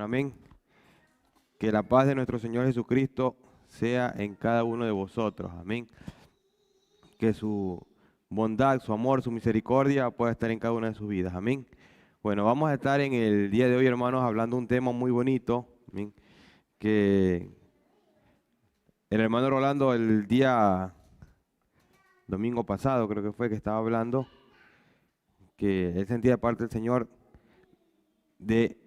Bueno, amén. Que la paz de nuestro Señor Jesucristo sea en cada uno de vosotros. Amén. Que su bondad, su amor, su misericordia pueda estar en cada una de sus vidas. Amén. Bueno, vamos a estar en el día de hoy, hermanos, hablando un tema muy bonito. Amén. Que el hermano Rolando el día domingo pasado, creo que fue, que estaba hablando, que él sentía de parte del Señor de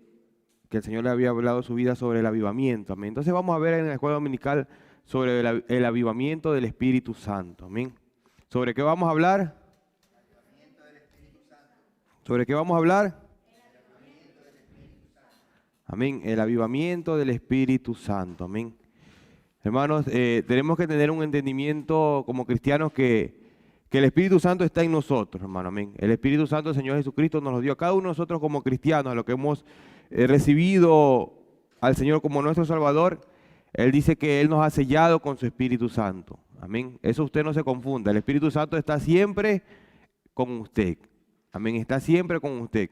que el Señor le había hablado su vida sobre el avivamiento. Amén. Entonces vamos a ver en la escuela dominical sobre el avivamiento del Espíritu Santo. Amén. ¿Sobre qué vamos a hablar? ¿Sobre qué vamos a hablar? Amén. El avivamiento del Espíritu Santo. Amén. Hermanos, tenemos que tener un entendimiento como cristianos que el Espíritu Santo está en nosotros, hermano. Amén. El Espíritu Santo del Señor Jesucristo nos lo dio a cada uno de nosotros como cristianos, a los que hemos recibido al Señor como nuestro Salvador. Él dice que Él nos ha sellado con su Espíritu Santo. Amén. Eso usted no se confunda. El Espíritu Santo está siempre con usted. Amén. Está siempre con usted.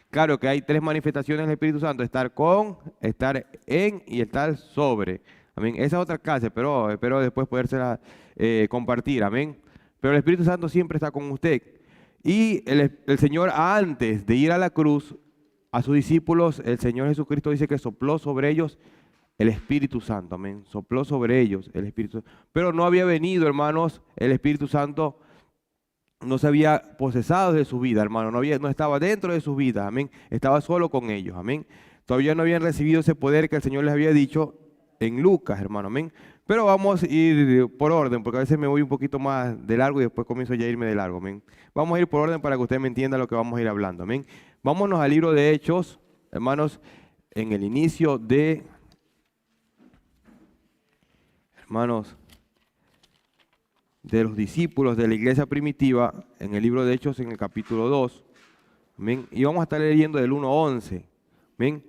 Claro que hay tres manifestaciones del Espíritu Santo: estar con, estar en y estar sobre. Amén. Esa es otra clase, pero espero después podérsela compartir. Amén. Pero el Espíritu Santo siempre está con usted. Y el Señor, antes de ir a la cruz, a sus discípulos, el Señor Jesucristo dice que sopló sobre ellos el Espíritu Santo. Amén. Sopló sobre ellos el Espíritu Santo. Pero no había venido, hermanos, el Espíritu Santo no se había posesado de su vida, hermano. No estaba dentro de sus vidas. Amén. Estaba solo con ellos. Amén. Todavía no habían recibido ese poder que el Señor les había dicho en Lucas, hermano. Amén. Pero vamos a ir por orden, porque a veces me voy un poquito más de largo y después comienzo ya a irme de largo. Amén. Vamos a ir por orden para que usted me entienda lo que vamos a ir hablando. Amén. Vámonos al libro de Hechos, hermanos, en el inicio de, hermanos, de los discípulos de la iglesia primitiva, en el libro de Hechos, en el capítulo 2. Amén. Y vamos a estar leyendo del 1 al 11. Amén.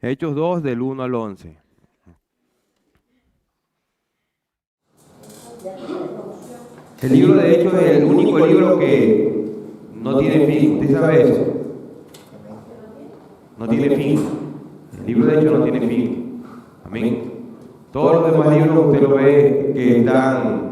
Hechos 2, del 1 al 11. El libro de Hechos es el único libro que no tiene fin. ¿Usted sabe eso? No tiene fin. El libro de Hechos no tiene fin. Amén. Todos los demás libros usted lo ve que están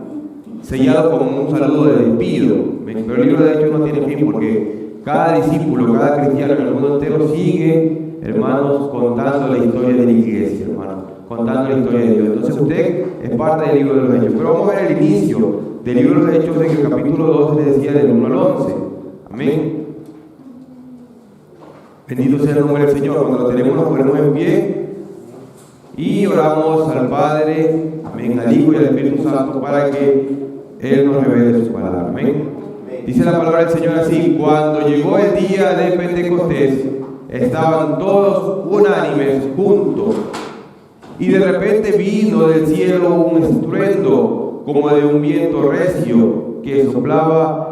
sellados con un saludo de despido. Pero el libro de Hechos no tiene fin porque cada discípulo, cada cristiano en el mundo entero sigue, hermanos, contando la historia de la iglesia, hermanos. Contando la historia de Dios. Entonces usted es parte del libro de los Hechos. Pero vamos a ver el inicio del libro de Hechos en el capítulo 2, le decía del 1 al 11. Amén. Bendito sea el nombre del Señor. Cuando lo tenemos nos ponemos en pie y oramos al Padre, amén, al Hijo y al Espíritu Santo para que Él nos revele su palabra. Amén. Dice la palabra del Señor así: cuando llegó el día de Pentecostés, estaban todos unánimes juntos. Y de repente vino del cielo un estruendo como de un viento recio que soplaba,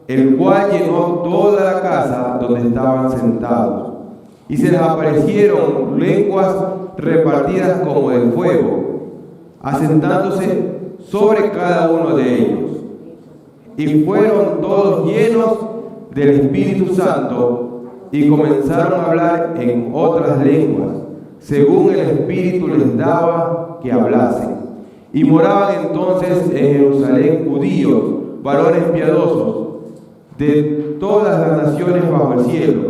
el cual llenó toda la casa donde estaban sentados. Y se les aparecieron lenguas repartidas como de fuego, asentándose sobre cada uno de ellos. Y fueron todos llenos del Espíritu Santo y comenzaron a hablar en otras lenguas, según el Espíritu les daba que hablasen. Y moraban entonces en Jerusalén judíos, varones piadosos, de todas las naciones bajo el cielo.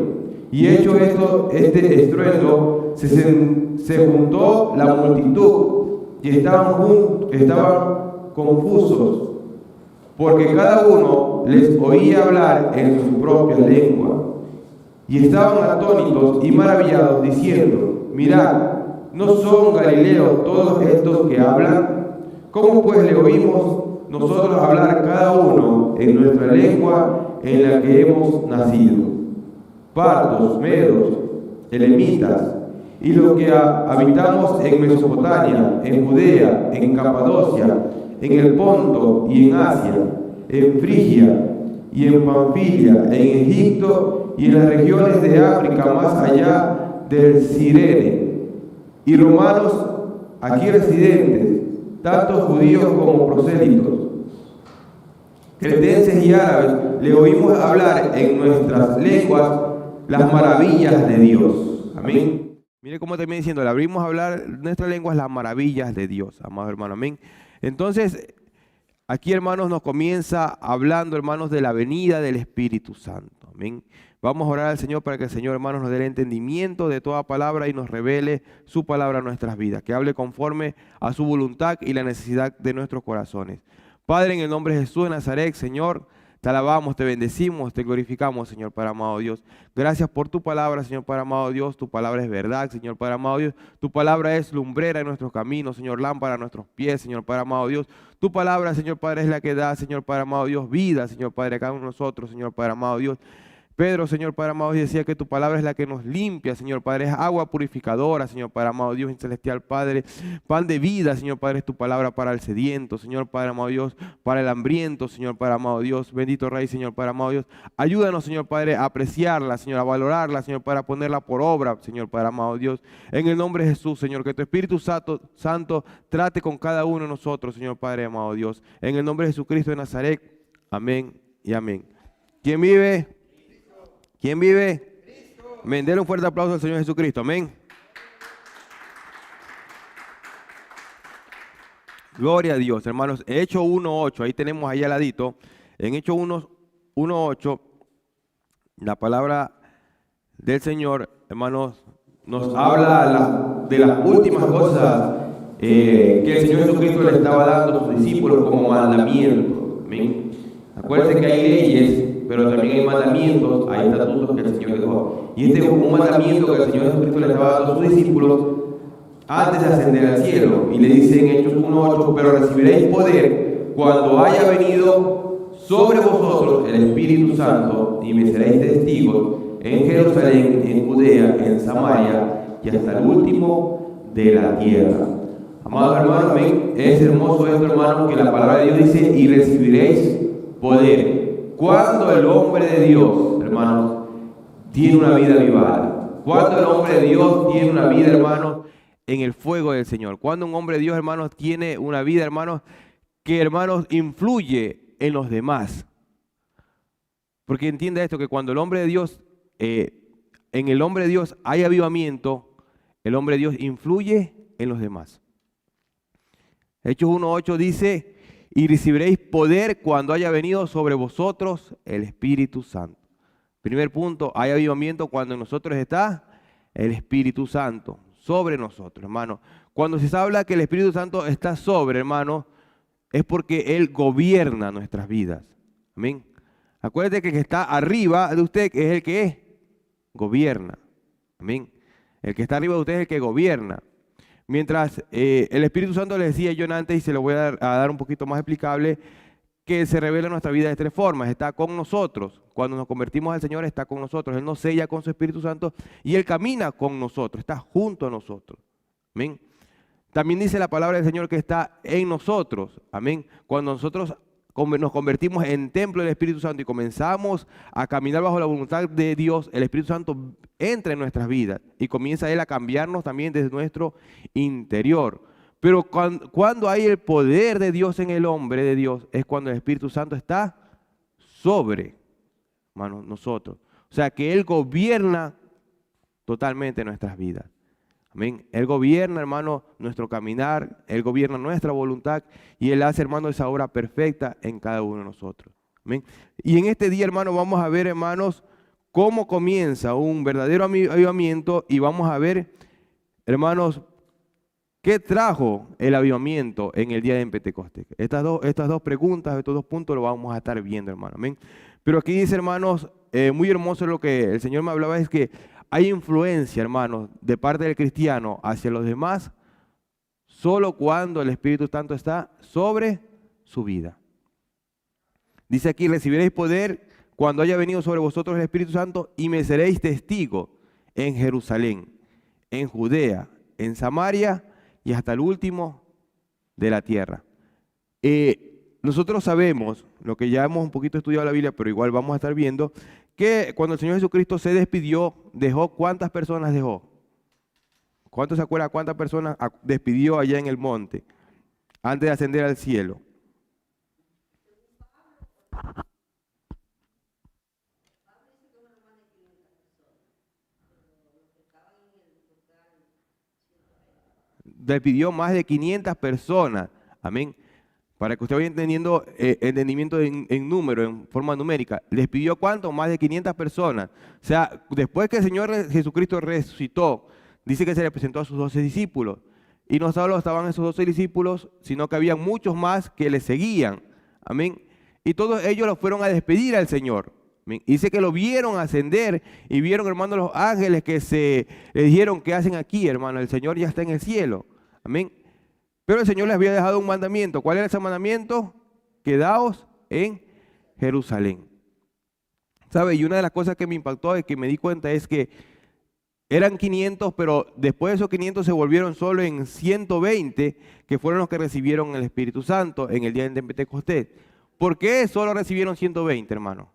Y hecho este estruendo, se juntó la multitud, y estaban confusos, porque cada uno les oía hablar en su propia lengua. Y estaban atónitos y maravillados, diciendo: mirad, ¿no son galileos todos estos que hablan? ¿Cómo pues le oímos nosotros hablar cada uno en nuestra lengua en la que hemos nacido? Partos, medos, elamitas, y los que habitamos en Mesopotamia, en Judea, en Capadocia, en el Ponto y en Asia, en Frigia y en Panfilia, en Egipto y en las regiones de África más allá del Cirene, y romanos aquí residentes, tanto judíos como prosélitos, cretenses y árabes, le oímos hablar en nuestras lenguas las maravillas de Dios. Amén. Mire cómo termina diciendo, le abrimos a hablar nuestras lenguas las maravillas de Dios, amado hermano, amén. Entonces, aquí, hermanos, nos comienza hablando, hermanos, de la venida del Espíritu Santo, amén. Vamos a orar al Señor para que el Señor, hermanos, nos dé el entendimiento de toda palabra y nos revele su palabra a nuestras vidas, que hable conforme a su voluntad y la necesidad de nuestros corazones. Padre, en el nombre de Jesús de Nazaret, Señor, te alabamos, te bendecimos, te glorificamos, Señor Padre amado Dios. Gracias por tu palabra, Señor Padre amado Dios. Tu palabra es verdad, Señor Padre amado Dios. Tu palabra es lumbrera en nuestros caminos, Señor, lámpara a nuestros pies, Señor Padre amado Dios. Tu palabra, Señor Padre, es la que da, Señor Padre amado Dios, vida, Señor Padre, a cada uno de nosotros, Señor Padre amado Dios. Pedro, Señor Padre amado, decía que tu palabra es la que nos limpia, Señor Padre, es agua purificadora, Señor Padre amado Dios, celestial Padre, pan de vida, Señor Padre, es tu palabra para el sediento, Señor Padre amado Dios, para el hambriento, Señor Padre amado Dios, bendito Rey, Señor Padre amado Dios, ayúdanos, Señor Padre, a apreciarla, Señor, a valorarla, Señor, para ponerla por obra, Señor Padre amado Dios, en el nombre de Jesús, Señor, que tu Espíritu Santo trate con cada uno de nosotros, Señor Padre amado Dios, en el nombre de Jesucristo de Nazaret, amén y amén. ¿Quién vive? ¿Quién vive? Cristo. Amén. Denle un fuerte aplauso al Señor Jesucristo. Amén. Gloria a Dios, hermanos. Hechos 1:8, ahí tenemos ahí al ladito. En Hechos 1:8, la palabra del Señor, hermanos, nos habla de las últimas cosas que el Señor Jesucristo le estaba dando a sus discípulos como mandamiento. Amén. Acuérdense que hay leyes, pero también hay mandamientos, hay estatutos que el Señor dejó. Y este es un mandamiento que el Señor Jesucristo le estaba dando a sus discípulos antes de ascender al cielo. Y le dice en Hechos 1:8, pero recibiréis poder cuando haya venido sobre vosotros el Espíritu Santo y me seréis testigos en Jerusalén, en Judea, en Samaria y hasta el último de la tierra. Amados hermanos, amén. Es hermoso esto, hermanos, que la palabra de Dios dice, y recibiréis poder. Cuando el hombre de Dios, hermanos, tiene una vida avivada. Cuando el hombre de Dios tiene una vida, hermanos, en el fuego del Señor. Cuando un hombre de Dios, hermanos, tiene una vida, hermanos, que, hermanos, influye en los demás. Porque entienda esto, que cuando el hombre de Dios, en el hombre de Dios hay avivamiento, el hombre de Dios influye en los demás. Hechos 1:8 dice, y recibiréis poder cuando haya venido sobre vosotros el Espíritu Santo. Primer punto, hay avivamiento cuando en nosotros está el Espíritu Santo, sobre nosotros, hermano. Cuando se habla que el Espíritu Santo está sobre, hermano, es porque Él gobierna nuestras vidas. Amén. Acuérdate que el que está arriba de usted es el que gobierna. Amén. El que está arriba de usted es el que gobierna. Mientras el Espíritu Santo le decía yo antes, y se lo voy a dar un poquito más explicable, que se revela en nuestra vida de tres formas. Está con nosotros. Cuando nos convertimos al Señor, está con nosotros. Él nos sella con su Espíritu Santo y Él camina con nosotros, está junto a nosotros. Amén. También dice la palabra del Señor que está en nosotros. Amén. Cuando nosotros nos convertimos en templo del Espíritu Santo y comenzamos a caminar bajo la voluntad de Dios, el Espíritu Santo entra en nuestras vidas y comienza Él a cambiarnos también desde nuestro interior. Pero cuando hay el poder de Dios en el hombre de Dios, es cuando el Espíritu Santo está sobre, hermanos, nosotros. O sea que Él gobierna totalmente nuestras vidas. Amén. Él gobierna, hermano, nuestro caminar, Él gobierna nuestra voluntad y Él hace, hermano, esa obra perfecta en cada uno de nosotros. Amén. Y en este día, hermano, vamos a ver, hermanos, cómo comienza un verdadero avivamiento y vamos a ver, hermanos, qué trajo el avivamiento en el día de Pentecostés. Estas dos preguntas, estos dos puntos los vamos a estar viendo, hermano. Amén. Pero aquí dice, hermanos, muy hermoso lo que el Señor me hablaba, es que hay influencia, hermanos, de parte del cristiano hacia los demás solo cuando el Espíritu Santo está sobre su vida. Dice aquí, recibiréis poder cuando haya venido sobre vosotros el Espíritu Santo y me seréis testigos en Jerusalén, en Judea, en Samaria y hasta el último de la tierra. Nosotros sabemos, lo que ya hemos un poquito estudiado la Biblia, pero igual vamos a estar viendo, que cuando el Señor Jesucristo se despidió, dejó, ¿cuántas personas dejó? ¿Cuántos se acuerdan cuántas personas despidió allá en el monte antes de ascender al cielo? le pidió más de 500 personas. Amén. Para que usted vaya entendiendo entendimiento en número, en forma numérica. ¿Les pidió cuánto? Más de 500 personas. O sea, después que el Señor Jesucristo resucitó, dice que se le presentó a sus 12 discípulos. Y no solo estaban esos 12 discípulos, sino que había muchos más que le seguían. Amén. Y todos ellos lo fueron a despedir al Señor. Amén. Dice que lo vieron ascender y vieron, hermano, los ángeles que le dijeron, ¿qué hacen aquí, hermano? El Señor ya está en el cielo. Amén. Pero el Señor les había dejado un mandamiento. ¿Cuál era ese mandamiento? Quedaos en Jerusalén. ¿Sabe? Y una de las cosas que me impactó y que me di cuenta es que eran 500, pero después de esos 500 se volvieron solo en 120, que fueron los que recibieron el Espíritu Santo en el día de Pentecostés. ¿Por qué solo recibieron 120, hermano?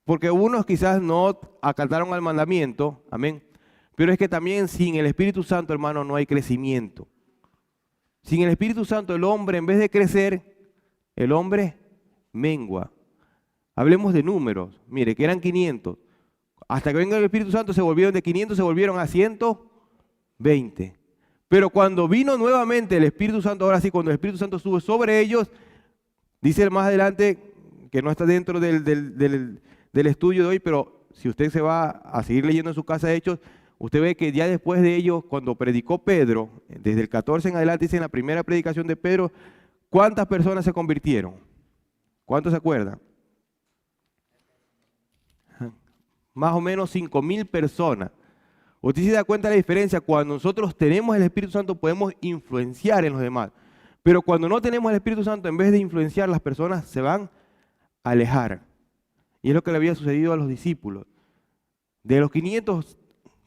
Porque unos quizás no acataron al mandamiento, amén. Pero es que también sin el Espíritu Santo, hermano, no hay crecimiento. Sin el Espíritu Santo, el hombre, en vez de crecer, el hombre mengua. Hablemos de números. Mire, que eran 500. Hasta que venga el Espíritu Santo, se volvieron de 500, se volvieron a 120. Pero cuando vino nuevamente el Espíritu Santo, ahora sí, cuando el Espíritu Santo sube sobre ellos, dice más adelante, que no está dentro del estudio de hoy, pero si usted se va a seguir leyendo en su casa Hechos, usted ve que ya después de ellos, cuando predicó Pedro, desde el 14 en adelante, dice en la primera predicación de Pedro, ¿cuántas personas se convirtieron? ¿Cuántos se acuerdan? Más o menos 5,000 personas. Usted se da cuenta de la diferencia. Cuando nosotros tenemos el Espíritu Santo podemos influenciar en los demás. Pero cuando no tenemos el Espíritu Santo, en vez de influenciar, las personas se van a alejar. Y es lo que le había sucedido a los discípulos. De los 500,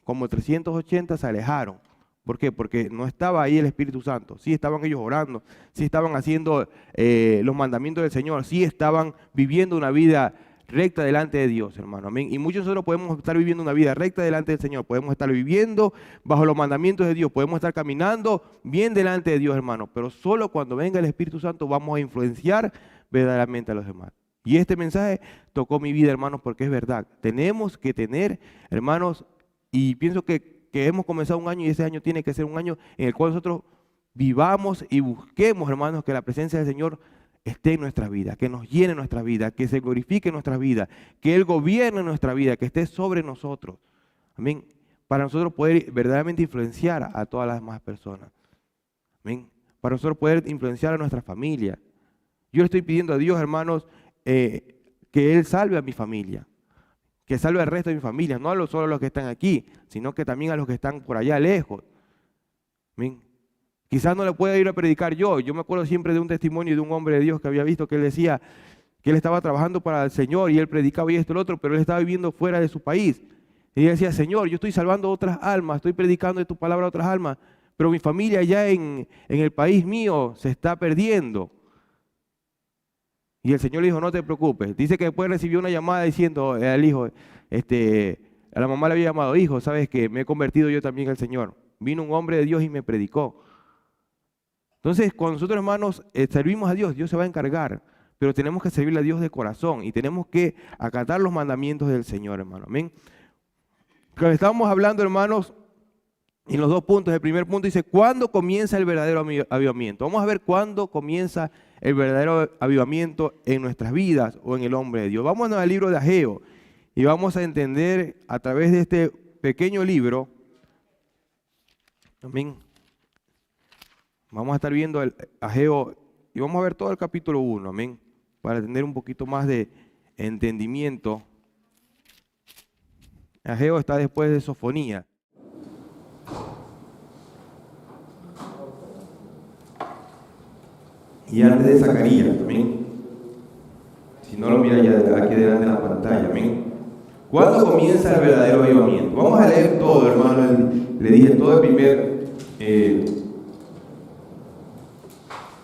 como 380 se alejaron. ¿Por qué? Porque no estaba ahí el Espíritu Santo. Sí estaban ellos orando, sí estaban haciendo los mandamientos del Señor, sí estaban viviendo una vida recta delante de Dios, hermano. Amén. Y muchos de nosotros podemos estar viviendo una vida recta delante del Señor. Podemos estar viviendo bajo los mandamientos de Dios. Podemos estar caminando bien delante de Dios, hermano. Pero solo cuando venga el Espíritu Santo vamos a influenciar verdaderamente a los demás. Y este mensaje tocó mi vida, hermanos, porque es verdad. Tenemos que tener, hermanos, y pienso que hemos comenzado un año y ese año tiene que ser un año en el cual nosotros vivamos y busquemos, hermanos, que la presencia del Señor esté en nuestra vida, que nos llene nuestra vida, que se glorifique en nuestra vida, que Él gobierne nuestra vida, que esté sobre nosotros. Amén. Para nosotros poder verdaderamente influenciar a todas las demás personas. Amén. Para nosotros poder influenciar a nuestra familia. Yo le estoy pidiendo a Dios, hermanos, que Él salve a mi familia, que salve al resto de mi familia, no solo a los que están aquí, sino que también a los que están por allá lejos. Amén. Quizás no le pueda ir a predicar yo. Yo me acuerdo siempre de un testimonio de un hombre de Dios que había visto que él decía que él estaba trabajando para el Señor y él predicaba y esto y lo otro, pero él estaba viviendo fuera de su país. Y él decía, Señor, yo estoy salvando otras almas, estoy predicando de tu palabra a otras almas, pero mi familia allá en el país mío se está perdiendo. Y el Señor le dijo, no te preocupes. Dice que después recibió una llamada diciendo al hijo, a la mamá le había llamado, hijo, sabes que me he convertido yo también al Señor. Vino un hombre de Dios y me predicó. Entonces, cuando nosotros, hermanos, servimos a Dios, Dios se va a encargar, pero tenemos que servirle a Dios de corazón y tenemos que acatar los mandamientos del Señor, hermano. Amén. Cuando estábamos hablando, hermanos, en los dos puntos, el primer punto dice, ¿cuándo comienza el verdadero avivamiento? Vamos a ver cuándo comienza el verdadero avivamiento en nuestras vidas o en el hombre de Dios. Vamos al libro de Ageo y vamos a entender a través de este pequeño libro, amén. Vamos a estar viendo el Ageo y vamos a ver todo el capítulo 1, amén, para tener un poquito más de entendimiento. Ageo está después de Sofonía. Y antes de Zacarías, amén. Si no lo mira ya aquí delante de la pantalla, amén. ¿Cuándo comienza el verdadero avivamiento? Vamos a leer todo, hermano. Le dije todo el primer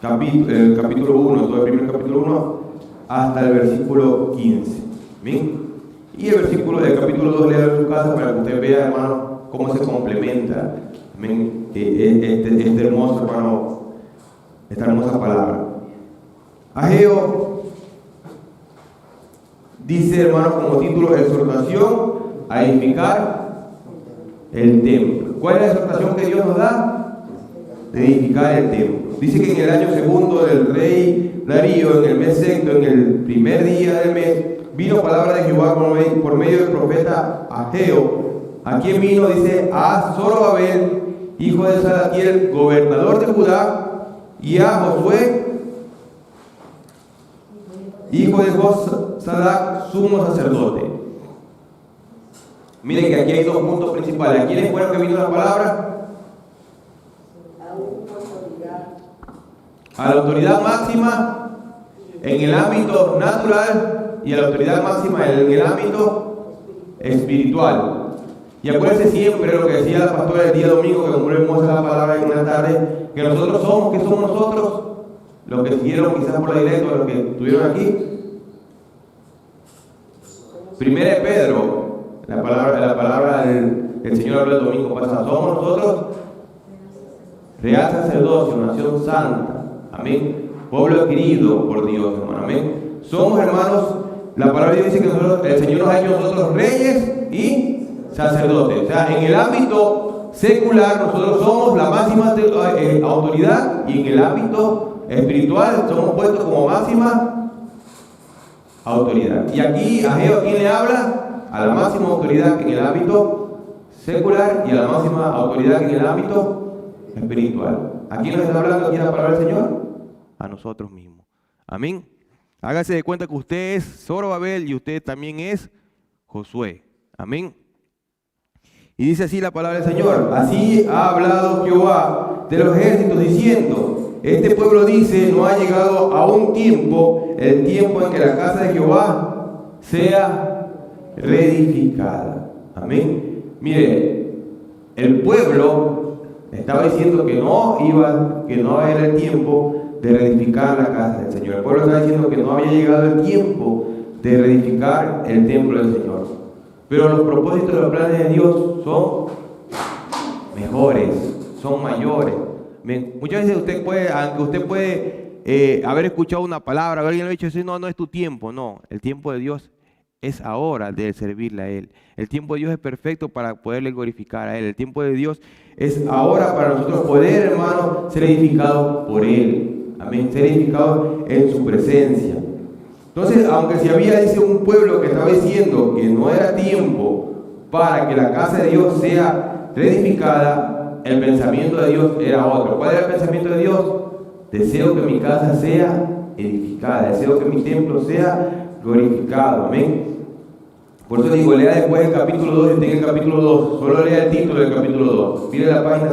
capítulo 1, todo el primer capítulo 1, hasta el versículo 15. ¿Bien? Y el capítulo 2, lea en su casa para que usted vea, hermano, cómo se complementa. ¿Bien? Este hermoso, hermano, esta hermosa palabra. Ageo dice, hermano, como título, exhortación a edificar el templo. ¿Cuál es la exhortación que Dios nos da? De edificar el templo. Dice que en el año segundo del rey Darío, en el mes sexto, en el primer día del mes, vino palabra de Jehová por medio del profeta Ageo. ¿A quién vino? Dice, a Zorobabel, hijo de Salatiel, gobernador de Judá, y a Josué, hijo de Josadac, sumo sacerdote. Miren que aquí hay dos puntos principales. ¿A quiénes fueron que vino la palabra? A la autoridad máxima en el ámbito natural y a la autoridad máxima en el ámbito espiritual. Y acuérdense siempre lo que decía la pastora el día domingo, que como vemos la palabra en la tarde, que nosotros somos, ¿qué somos nosotros? Los que siguieron quizás por la iglesia, los que estuvieron aquí. Primera de Pedro, la palabra del Señor habló el domingo pasado. Somos nosotros real sacerdocio, nación santa. Amén. Pueblo adquirido por Dios, hermano. Amén. Somos, hermanos, la palabra de Dios dice que el Señor nos ha hecho nosotros reyes y sacerdotes. O sea, en el ámbito secular nosotros somos la máxima autoridad, y en el ámbito espiritual somos puestos como máxima autoridad. Y aquí Ageo, ¿a quién le habla? A la máxima autoridad en el ámbito secular y a la máxima autoridad en el ámbito espiritual. ¿A quién nos está hablando aquí la palabra del Señor? A nosotros mismos. Amén. Hágase de cuenta que usted es Zorobabel y usted también es Josué. Amén. Y dice así la palabra del Señor: así ha hablado Jehová de los ejércitos diciendo, este pueblo dice, no ha llegado a un tiempo, el tiempo en que la casa de Jehová sea reedificada. Amén. Mire, el pueblo estaba diciendo que no era el tiempo de reedificar la casa del Señor. El pueblo estaba diciendo que no había llegado el tiempo de reedificar el templo del Señor. Pero los propósitos de los planes de Dios son mejores, son mayores. Muchas veces usted puede, aunque usted puede haber escuchado una palabra, alguien le ha dicho, no es tu tiempo. No, el tiempo de Dios es ahora de servirle a Él. El tiempo de Dios es perfecto para poderle glorificar a Él. El tiempo de Dios es ahora para nosotros poder, hermano, ser edificados por Él. Amén, ser edificados en su presencia. Entonces, aunque si había, dice, un pueblo que estaba diciendo que no era tiempo para que la casa de Dios sea reedificada, el pensamiento de Dios era otro. ¿Cuál era el pensamiento de Dios? Deseo que mi casa sea edificada, deseo que mi templo sea glorificado. Amén. Por eso digo, lea después el capítulo 2, está en el capítulo 2. Solo lea el título del capítulo 2. Mire la página.